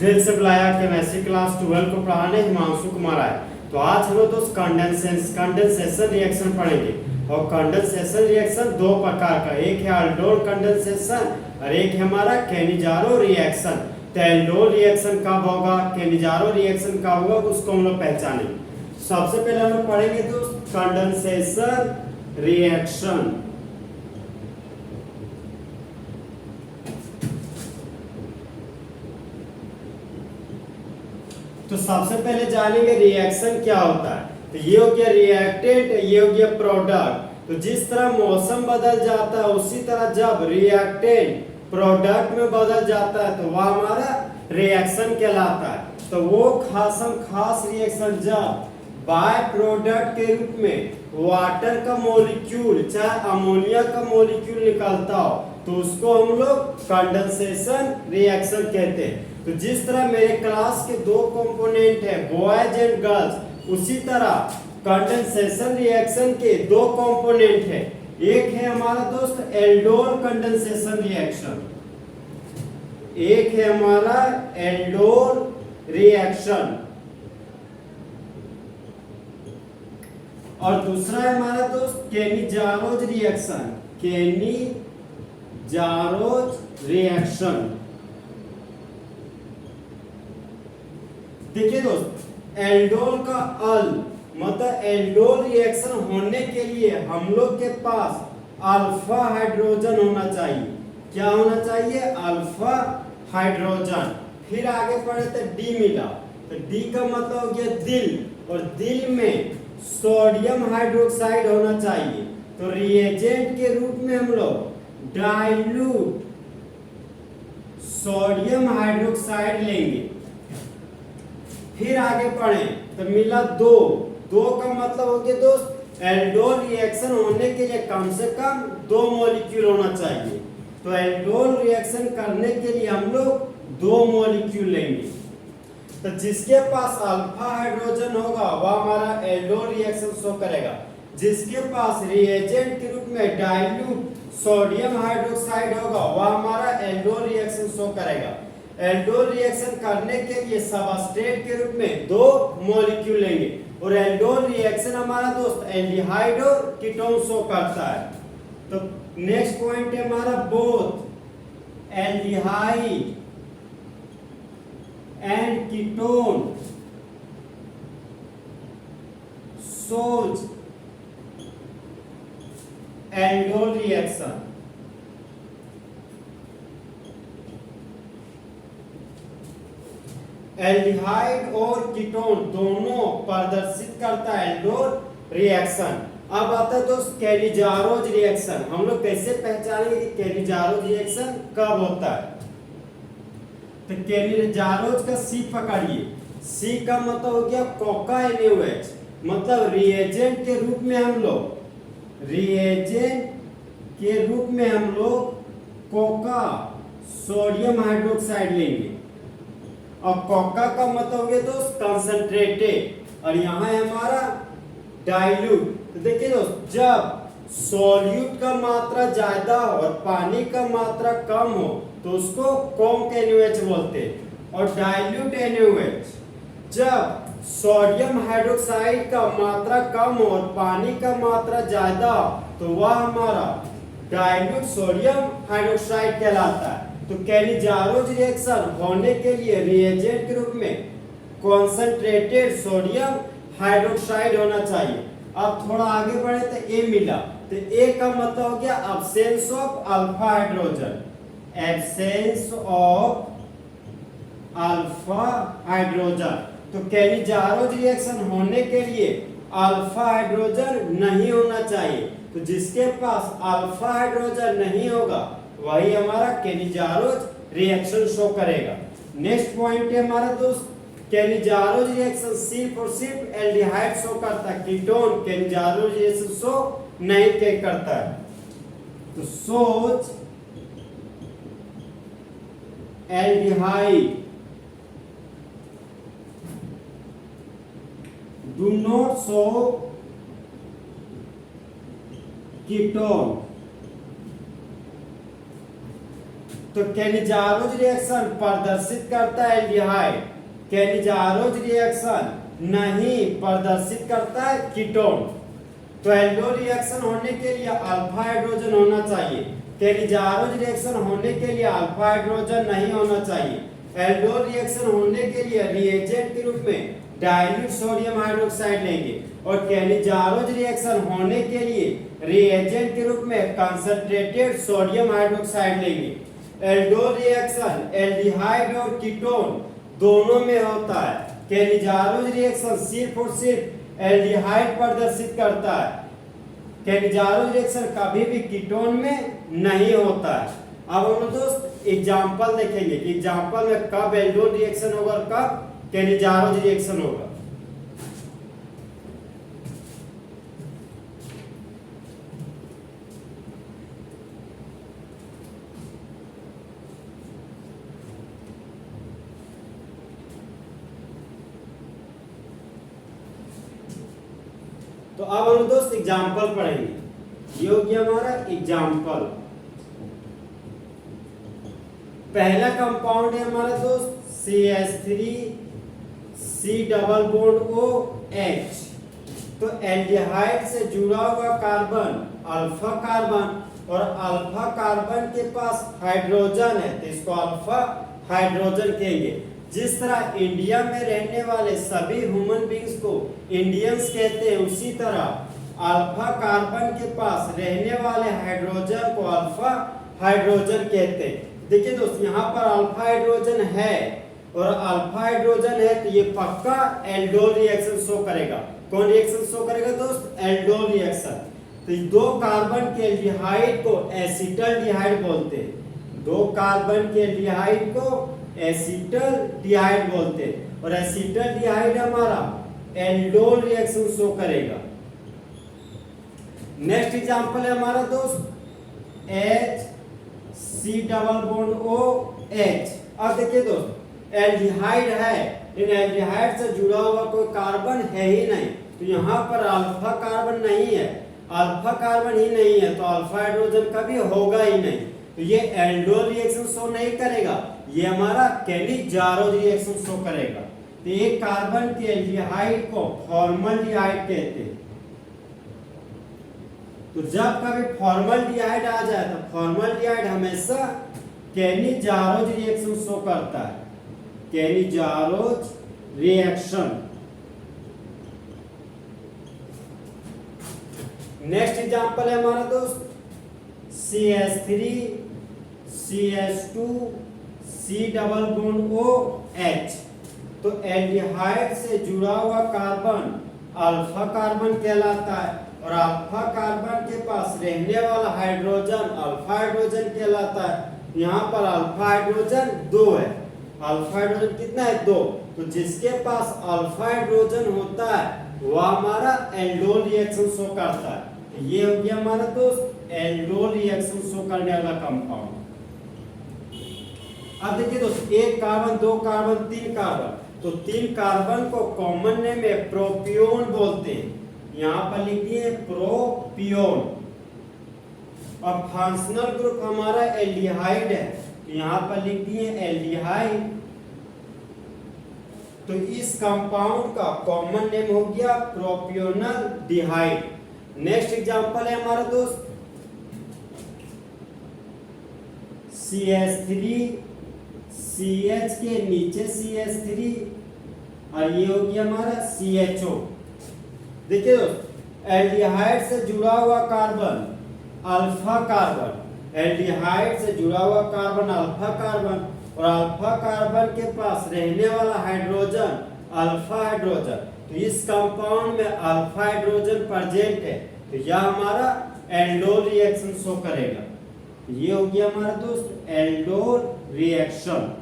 दिल से बुलाया केमिस्ट्री क्लास 12 को पढ़ाने हिमांशु कुमार आए। तो आज हम लोग दोस्त कंडेंसेशन रिएक्शन पढ़ेंगे। और कंडेंसेशन रिएक्शन दो प्रकार का, एक है अल्डोल कंडेंसेशन और एक है हमारा केनिजारो रिएक्शन। तो अल्डोल रिएक्शन कब होगा, केनिजारो रिएक्शन कब होगा, उसको हम लोग पहचानेंगे। सबसे पहले हम लोग पढ़ेंगे दोस्त कंडेंसेशन रिएक्शन। तो सबसे पहले जानेंगे रिएक्शन क्या होता है। तो ये हो गया रिएक्टेंट, ये हो गया प्रोडक्ट। तो जिस तरह मौसम बदल जाता है उसी तरह जब रिएक्टेंट प्रोडक्ट में बदल जाता है तो वह हमारा रिएक्शन कहलाता है। तो वो खास रिएक्शन जब बाय प्रोडक्ट के रूप में वाटर का मॉलिक्यूल चाहे अमोनिया का मॉलिक्यूल निकलता हो तो उसको हम लोग कंडेंसेशन रिएक्शन कहते हैं। तो जिस तरह मेरे क्लास के दो कंपोनेंट है बॉयज एंड गर्ल्स, उसी तरह कंडेंसेशन रिएक्शन के दो कंपोनेंट है। एक है हमारा दोस्त एल्डोल कंडेंसेशन रिएक्शन, एक है हमारा एल्डोल रिएक्शन और दूसरा है हमारा दोस्त केनिजारोज रिएक्शन, केनिजारोज रिएक्शन। देखिए दोस्त एल्डोल का अल मतलब एल्डोल रिएक्शन होने के लिए हम लोग के पास अल्फा हाइड्रोजन होना चाहिए। क्या होना चाहिए? Alpha hydrogen. फिर आगे पढ़े तो डी मिला, तो डी का मतलब हो गया दिल, और दिल में सोडियम हाइड्रोक्साइड होना चाहिए। तो रिएजेंट के रूप में हम लोग डाइल्यूट सोडियम हाइड्रोक्साइड लेंगे। फिर आगे पढ़े तो मिला दो का मतलब हो गया दोस्त एल्डोल रिएक्शन होने के लिए कम से कम 2 मॉलिक्यूल होना चाहिए। तो एल्डोल रिएक्शन करने के लिए हम लोग 2 मॉलिक्यूल लेंगे। तो जिसके पास अल्फा हाइड्रोजन होगा वह हमारा एल्डोल रिएक्शन शो करेगा। जिसके पास रिएजेंट के रूप में डाइल्यूट सोडियम हाइड्रोक्साइड होगा वह हमारा एल्डोल रिएक्शन शो करेगा। एल्डोल रिएक्शन करने के लिए सबस्ट्रेट के रूप में 2 मॉलिक्यूल लेंगे और एल्डोल रिएक्शन हमारा दोस्त एल्डिहाइड और कीटोन शो करता है। तो नेक्स्ट पॉइंट है हमारा both aldehyde and ketone shows aldol reaction. Aldehyde और कीटोन दोनों प्रदर्शित करता है एल्डोल रिएक्शन। अब आता है दोस्त केनिजारोज रिएक्शन। हम लोग कैसे पहचानेंगे कि केनिजारोज रिएक्शन कब होता है? तो केनिजारोज का सी पकड़िए। सी का मतलब हो गया कोका एनएच, मतलब रिएजेंट के रूप में हम लोग कोका सोडियम हाइड्रोक्साइड लेंगे। और कोका का मतलब हो गया दोस्त कंसंट्रेटेड और यहाँ है हमारा डाइल्यूट। तो देखिए दोस्त जब सॉल्यूट का मात्रा ज्यादा हो और पानी का मात्रा कम हो तो उसको कॉन्क NaOH बोलते हैं। और डाइल्यूट NaOH जब सोडियम हाइड्रोक्साइड का मात्रा कम हो और पानी का मात्रा ज्यादा हो तो वह हमारा डाइल्यूट सोडियम हाइड्रोक्साइड कहलाता है। तो केनिजारोज रिएक्शन होने के लिए रिएजेंट के रूप में कॉन्सेंट्रेटेड सोडियम हाइड्रोक्साइड होना चाहिए। अब थोड़ा आगे बढ़े तो ए मिला, तो ए का मतलब हो गया absence of alpha hydrogen, absence of alpha hydrogen. तो केनिजारोज रिएक्शन होने के लिए अल्फा हाइड्रोजन नहीं होना चाहिए। तो जिसके पास अल्फा हाइड्रोजन नहीं होगा वही हमारा केनिजारोज रिएक्शन शो करेगा। नेक्स्ट पॉइंट है हमारा दोस्त केनिजारोज रिएक्शन सिर्फ और सिर्फ एल्डिहाइड शो करता है, कीटोन केनिजारोज रिएक्शन शो नहीं करता है। तो सोच aldehyde do not show ketone। तो कैनिजारोज रिएक्शन प्रदर्शित करता है एल्डिहाइड, कैनिजारोज रिएक्शन नहीं प्रदर्शित करता है कीटोन। तो एल्डोल रिएक्शन होने के लिए अल्फा हाइड्रोजन होना चाहिए, कैनिजारोज रिएक्शन होने के लिए अल्फा हाइड्रोजन नहीं होना चाहिए। एल्डोल रिएक्शन होने के लिए रिएजेंट के रूप में डाइल्यूट सोडियम हाइड्रोक्साइड लेंगे और कैनिजारोज रिएक्शन होने के लिए रिएजेंट के रूप में कंसंट्रेटेड सोडियम हाइड्रोक्साइड लेंगे। एल्डोल रिएक्शन एल्डिहाइड और कीटोन दोनों में होता है, कैनिजारोज रिएक्शन सिर्फ और सिर्फ एल्डिहाइड प्रदर्शित करता है, कैनिजारोज रिएक्शन कभी भी कीटोन में नहीं होता है। अब हम लोग दोस्त एग्जांपल देखेंगे कि एग्जांपल में कब एल्डोल रिएक्शन होगा और कब कैनिजारोज रिएक्शन होगा। तो अब हम दोस्त एग्जांपल पढ़ेंगे। ये हो गया हमारा एग्जांपल। पहला कंपाउंड है हमारा दोस्त CH3 C double bond OH। तो एल्डिहाइड से जुड़ा हुआ कार्बन अल्फा कार्बन और अल्फा कार्बन के पास हाइड्रोजन है तो इसको अल्फा हाइड्रोजन कहेंगे। जिस तरह इंडिया में रहने वाले सभी ह्यूमन बींग्स को इंडियंस कहते हैं, उसी तरह अल्फा कार्बन के पास रहने वाले हाइड्रोजन को अल्फा हाइड्रोजन कहते हैं। देखिए दोस्त यहाँ पर अल्फा हाइड्रोजन है और अल्फा हाइड्रोजन है तो ये पक्का एल्डोल रिएक्शन शो करेगा। कौन रिएक्शन शो करेगा दोस्त? Aldol reaction. तो दो कार्बन के एल्डिहाइड को एसिटल्डिहाइड बोलते हैं, दो कार्बन के एल्डिहाइड को एसिटल्डिहाइड बोलते हैं और एसिटल्डिहाइड हमारा एल्डोल रिएक्शन शो करेगा। नेक्स्ट एग्जांपल है हमारा दोस्त HC डबल बॉन्ड OH। अब देखिए दोस्त एल्डिहाइड है लेकिन एल्डिहाइड से जुड़ा हुआ कोई कार्बन है ही नहीं, तो यहाँ पर अल्फा कार्बन नहीं है, अल्फा कार्बन ही नहीं है तो अल्फा हाइड्रोजन कभी होगा ही नहीं, तो ये एल्डोल रिएक्शन शो नहीं करेगा, ये हमारा कैनिजारोज रिएक्शन शो करेगा। तो एक कार्बन के एल्डिहाइड को फॉर्मल्डिहाइड कहते हैं। तो जब कभी फॉर्मल्डिहाइड आ जाए तो फॉर्मल्डिहाइड हमेशा कैनिजारोज रिएक्शन शो करता है, कैनिजारोज रिएक्शन। नेक्स्ट एग्जांपल है हमारा दोस्त CH3 CH2 C double bond OH। तो एल्डिहाइड से जुड़ा हुआ कार्बन अल्फा कार्बन कहलाता है और अल्फा कार्बन के पास रहने वाला हाइड्रोजन अल्फा हाइड्रोजन कहलाता है। यहाँ पर अल्फा हाइड्रोजन 2 है, अल्फा हाइड्रोजन कितना है? 2। तो जिसके पास अल्फा हाइड्रोजन होता है वह हमारा एल्डोल रिएक्शन शो करता है। ये हो गया हमारा दोस्त एल्डोल रिएक्शन शो करने वाला कंपाउंड। अब देखिए दोस्त एक कार्बन, दो कार्बन, तीन कार्बन, तो तीन कार्बन को कॉमन नेम में प्रोपियोन बोलते हैं। यहाँ पर लिख दिए प्रोपियोन। और फंक्शनल ग्रुप हमारा एल्डिहाइड है, तो यहाँ पर लिख दिए एल्डिहाइड। तो इस कंपाउंड का कॉमन नेम हो गया प्रोपियोनल डिहाइड। नेक्स्ट एग्जांपल है हमारा दोस्त CH3 CH के नीचे CH3 और ये हो गया हमारा CHO। देखिए दोस्त एल्डिहाइड से जुड़ा हुआ कार्बन अल्फा कार्बन, एल्डिहाइड से जुड़ा हुआ कार्बन अल्फा कार्बन और अल्फा कार्बन के पास रहने वाला हाइड्रोजन अल्फा हाइड्रोजन। तो इस कंपाउंड में अल्फा हाइड्रोजन प्रेजेंट है तो यह हमारा एल्डोल रिएक्शन शो करेगा। ये हो गया हमारा दोस्त एल्डोल रिएक्शन।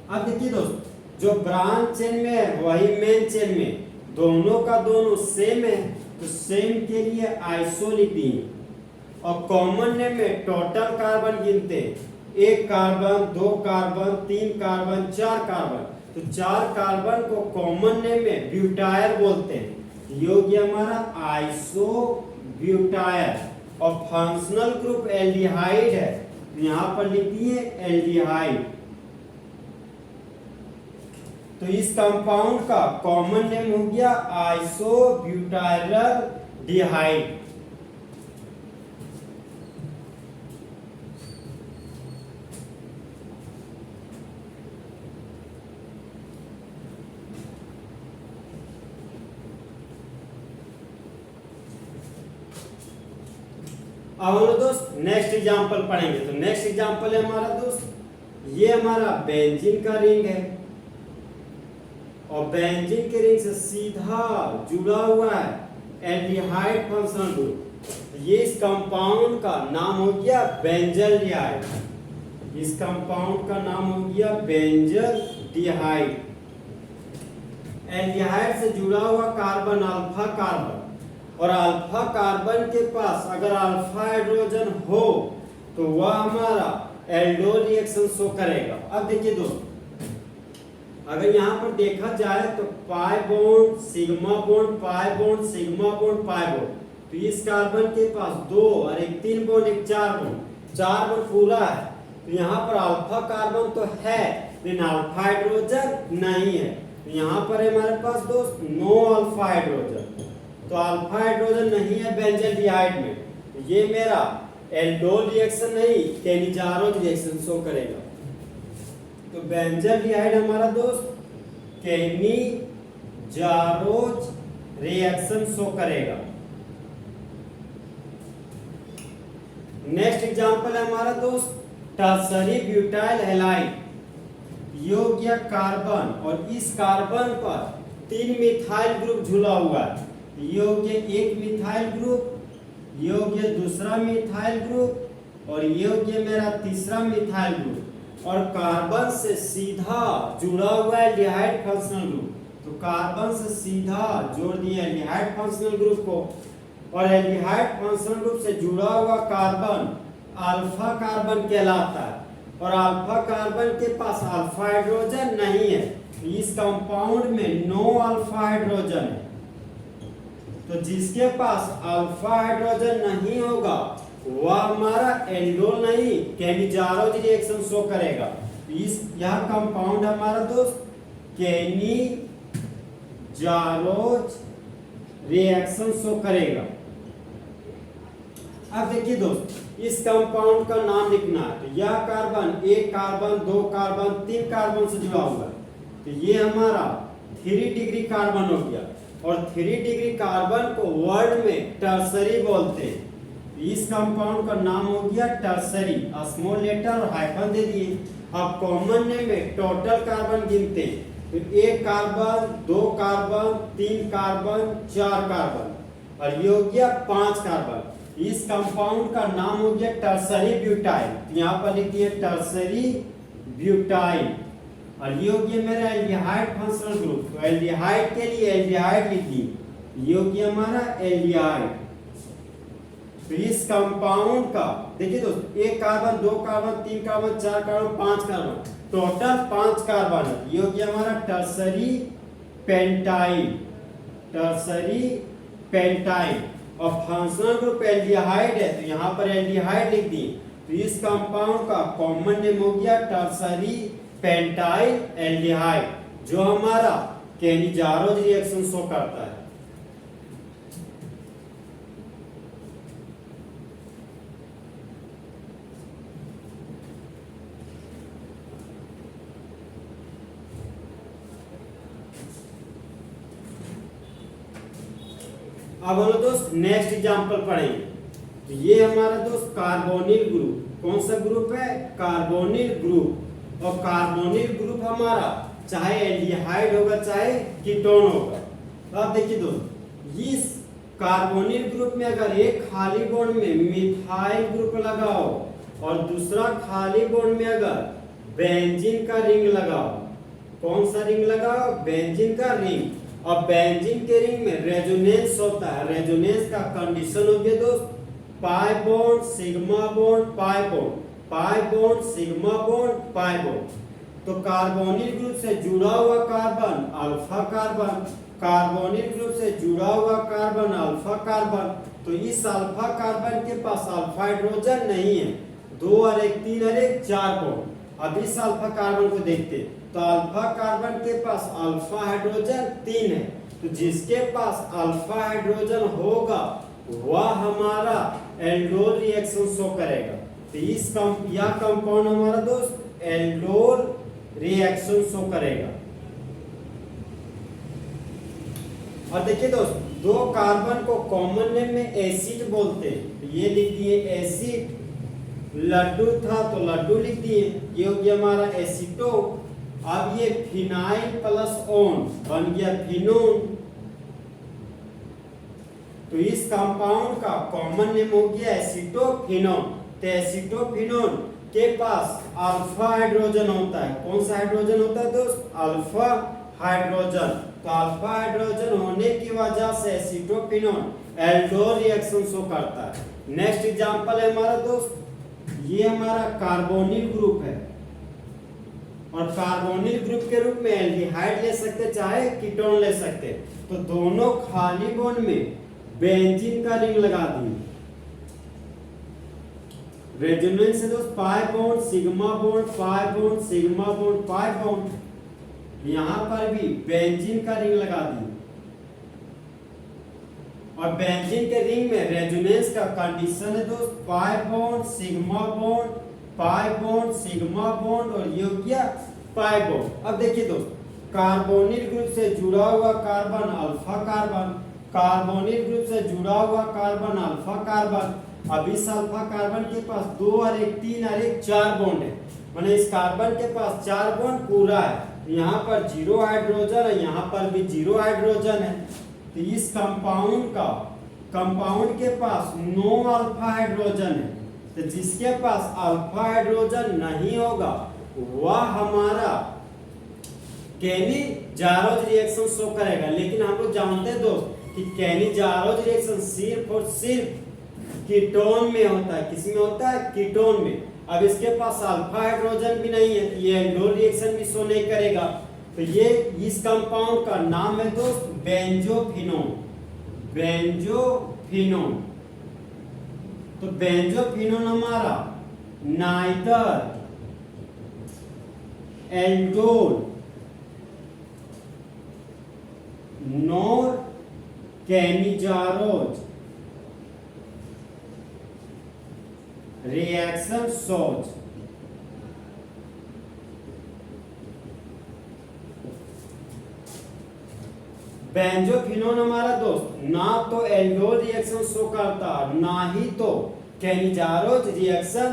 अब देखिए दोस्त जो ब्रांच चेन में है वही मेन चेन में, दोनों का दोनों सेम है तो सेम के लिए आइसो लिख दिए और कॉमन नेम में टोटल कार्बन गिनते हैं। एक कार्बन, दो कार्बन, तीन कार्बन, चार कार्बन, तो चार कार्बन को कॉमन नेम में ब्यूटायर बोलते हैं। ये हो गया हमारा आइसो ब्यूटायर और फंक्शनल ग्रुप एल्डिहाइड है यहाँ पर लिख दिए एल्डिहाइड। तो इस कंपाउंड का कॉमन नेम हो गया आइसोब्यूटाइलडिहाइड। अब हम दोस्त नेक्स्ट एग्जांपल पढ़ेंगे। तो नेक्स्ट एग्जांपल है हमारा दोस्त, ये हमारा बेंजीन का रिंग है और बेंजीन के रिंग से सीधा जुड़ा हुआ है एल्डिहाइड फंक्शनल ग्रुप। ये इस कंपाउंड का नाम हो गया बेंजल्डिहाइड। इस कंपाउंड का नाम हो गया बेंजल्डिहाइड। एल्डिहाइड से जुड़ा हुआ कार्बन अल्फा कार्बन, और अल्फा कार्बन के पास अगर अल्फा हाइड्रोजन हो तो वह हमारा एल्डोल रिएक्शन शो करेगा। अब देखिए दोस्तों, अगर यहाँ पर देखा जाए तो pi bond sigma bond, pi bond sigma bond, pi bond, तो इस कार्बन के पास 2 और एक 3 बॉन्ड, एक 4 बॉन्ड, 4 बॉन्ड पूरा है। तो यहाँ पर अल्फा कार्बन तो है लेकिन अल्फा हाइड्रोजन नहीं है। तो यहाँ पर हमारे पास दोस्त नो अल्फा हाइड्रोजन, तो अल्फा हाइड्रोजन नहीं है बेंजल्डिहाइड में। तो ये मेरा एल्डोल रिएक्शन नहीं केनिजारोज रिएक्शन शो करेगा। तो बेंजल्डिहाइड हमारा दोस्त केनिजारोज रिएक्शन शो करेगा। नेक्स्ट एग्जांपल है हमारा दोस्त टर्सरी ब्यूटाइल हैलाइड। योग्य कार्बन और इस कार्बन पर 3 मिथाइल ग्रुप झूला हुआ है। योग्य एक मिथाइल ग्रुप, योग्य दूसरा मिथाइल ग्रुप और योग्य मेरा तीसरा मिथाइल ग्रुप, और कार्बन से सीधा जुड़ा हुआ है एल्डिहाइड फंक्शनल ग्रुप। तो कार्बन से सीधा जोड़ दिया एल्डिहाइड फंक्शनल ग्रुप को, और एल्डिहाइड फंक्शनल ग्रुप से जुड़ा हुआ कार्बन अल्फा कार्बन कहलाता है, और अल्फा कार्बन के पास अल्फा हाइड्रोजन नहीं है। इस कंपाउंड में नो अल्फा हाइड्रोजन है। तो जिसके पास अल्फा हाइड्रोजन नहीं होगा वह हमारा एल्डोल नहीं केनिजारोज रिएक्शन शो करेगा। इस यह कंपाउंड हमारा दोस्त केनिजारोज रिएक्शन शो करेगा। अब देखिए दोस्त, इस कंपाउंड का नाम लिखना है। तो यह कार्बन 1 कार्बन 2 कार्बन 3 कार्बन से जुड़ा हुआ है। तो ये हमारा 3 डिग्री कार्बन हो गया, और 3 डिग्री कार्बन को वर्ड में टर्सरी बोलते हैं। इस कंपाउंड का नाम हो गया टर्सरी, स्मॉल लेटर और हाइफन दे दिए। अब कॉमन नेम में टोटल कार्बन गिनते हैं। तो 1 कार्बन 2 कार्बन 3 कार्बन 4 कार्बन, और ये हो गया 5 कार्बन। इस कंपाउंड का नाम हो गया टर्सरी ब्यूटाइल। यहाँ पर लिख दिए टर्सरी ब्यूटाइल, और ये हो गया मेरा एल्डिहाइड फंक्शनल ग्रुप। तो एल्डिहाइड के लिए एल्डिहाइड लिख दिए, ये हो गया हमारा एल्डिहाइड। तो इस कंपाउंड का देखिए दोस्त, 1 carbon 2 carbon 3 carbon 4 carbon 5 carbon, total 5 carbon है। ये हो गया हमारा टर्सरी पेंटाइल, टर्सरी पेंटाइल, और फंक्शनल ग्रुप एल्डिहाइड है। तो यहाँ पर एल्डिहाइड लिख दिए। तो इस कंपाउंड का कॉमन नेम हो गया टर्सरी पेंटाइल एल्डिहाइड, जो हमारा केनिजारोज रिएक्शन शो करता है। अब हम दोस्त नेक्स्ट एग्जांपल पढ़ेंगे। तो ये हमारा दोस्त कार्बोनिल ग्रुप, कौन सा ग्रुप है? Carbonyl group. और कार्बोनिल ग्रुप हमारा चाहे एल्डिहाइड होगा चाहे कीटोन होगा। तो आप देखिए दोस्त, इस कार्बोनिल ग्रुप में अगर एक खाली बॉन्ड में मिथाइल ग्रुप लगाओ और दूसरा खाली बॉन्ड में अगर बेंजीन का रिंग लगाओ, कौन सा रिंग लगाओ? बेंजीन का रिंग। और बेंजीन के रिंग में रेजोनेंस होता है। रेजोनेंस का कंडीशन हो गया दोस्त pi bond sigma bond pi bond, pi bond sigma bond pi bond. तो कार्बोनिल ग्रुप से जुड़ा हुआ carbon alpha carbon, carbonyl group से जुड़ा हुआ कार्बन अल्फा कार्बन। तो इस अल्फा कार्बन के पास अल्फा हाइड्रोजन नहीं है, 2 और 1 3 और 1 4 बॉन्ड। अब इस अल्फा कार्बन को देखते हैं, तो अल्फा कार्बन के पास अल्फा हाइड्रोजन 3 है, तो जिसके पास अल्फा हाइड्रोजन होगा वह हमारा एल्डोल रिएक्शन शो करेगा। तो यह कंपाउंड हमारा दोस्त एल्डोल रिएक्शन शो करेगा। और देखिए दोस्त, 2 कार्बन को कॉमन नेम में एसिड बोलते हैं, तो ये लिख दिए एसिड। लड्डू था तो लड्डू लिख दिए, ये हो गया हमारा एसिटो। अब ये फिनाइल प्लस ओन बन गया फिनोन। तो इस कंपाउंड का कॉमन नेम हो गया एसिटोफिनोन। तो एसिटोफिनोन के पास अल्फा हाइड्रोजन होता है। कौन सा हाइड्रोजन होता है दोस्त? Alpha hydrogen. तो अल्फा हाइड्रोजन होने की वजह से एसिटोफिनोन एल्डोल रिएक्शन शो करता है। नेक्स्ट एग्जांपल है हमारा दोस्त, ये हमारा कार्बोनिल ग्रुप है, और कार्बोनिल ग्रुप के रूप में एल्डिहाइड ले सकते चाहे कीटोन ले सकते। तो दोनों खाली बॉन्ड में बेंजीन का रिंग लगा दिए। रेजोनेंस से दोस्त pi bond sigma bond pi bond sigma bond pi bond, यहां पर भी बेंजीन का रिंग लगा दिए। और बेंजीन के रिंग में रेजोनेंस का कंडीशन है दोस्त pi bond sigma bond pi bond sigma bond, और ये हो गया पाई बॉन्ड। अब देखिए दोस्त, कार्बोनिल ग्रुप से जुड़ा हुआ carbon alpha carbon, carbonyl group से जुड़ा हुआ कार्बन अल्फा कार्बन। अब इस अल्फा कार्बन के पास 2 और 1 3 और 1 4 बॉन्ड है, माने इस कार्बन के पास 4 बॉन्ड पूरा है। यहाँ पर 0 हाइड्रोजन है, यहाँ पर भी 0 हाइड्रोजन है। तो इस कंपाउंड के पास 9 अल्फा हाइड्रोजन है। तो जिसके पास अल्फा हाइड्रोजन नहीं होगा वह हमारा केनी-जारोज रिएक्शन शो करेगा। लेकिन हम लोग जानते हैं दोस्त कि केनी-जारोज रिएक्शन सिर्फ और सिर्फ कीटोन में होता है। किस में होता है? कीटोन में। अब इसके पास अल्फा हाइड्रोजन भी नहीं है, ये एल्डोल रिएक्शन भी शो नहीं करेगा। तो ये इस कंपाउंड का नाम है दोस्त बेंजोफिनोन। बेंजोफिनोन। तो बेंजोफिनोन हमारा नाइदर एल्डोल नोर केनी-जारोज रिएक्शन शोज। बेंजोफिनोन हमारा दोस्त ना तो एल्डोल रिएक्शन शो करता ना ही तो केनी-जारोज रिएक्शन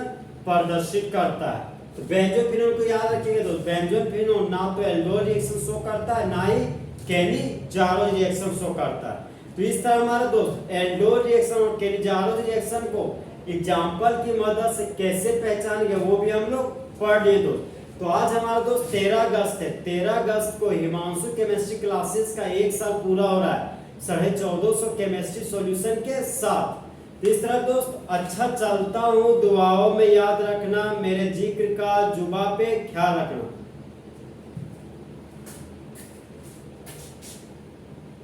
प्रदर्शित करता है। तो बेंजोफिनोन को याद रखिएगा दोस्त, बेंजोफिनोन ना तो एल्डोल रिएक्शन शो करता है ना ही केनी-जारोज रिएक्शन शो करता है। तो इस तरह हमारा दोस्त एल्डोल रिएक्शन और केनी-जारोज रिएक्शन को एग्जाम्पल की मदद से कैसे पहचानेंगे वो भी हम लोग पढ़ लिए दोस्त। तो आज हमारा दोस्त 13 अगस्त है। 13 अगस्त को हिमांशु केमिस्ट्री क्लासेस का 1 साल पूरा हो रहा है 1450 केमिस्ट्री सॉल्यूशन के साथ। इस तरह दोस्त अच्छा चलता हूँ, दुआओं में याद रखना, मेरे जिक्र का जुबा पे ख्याल रखना।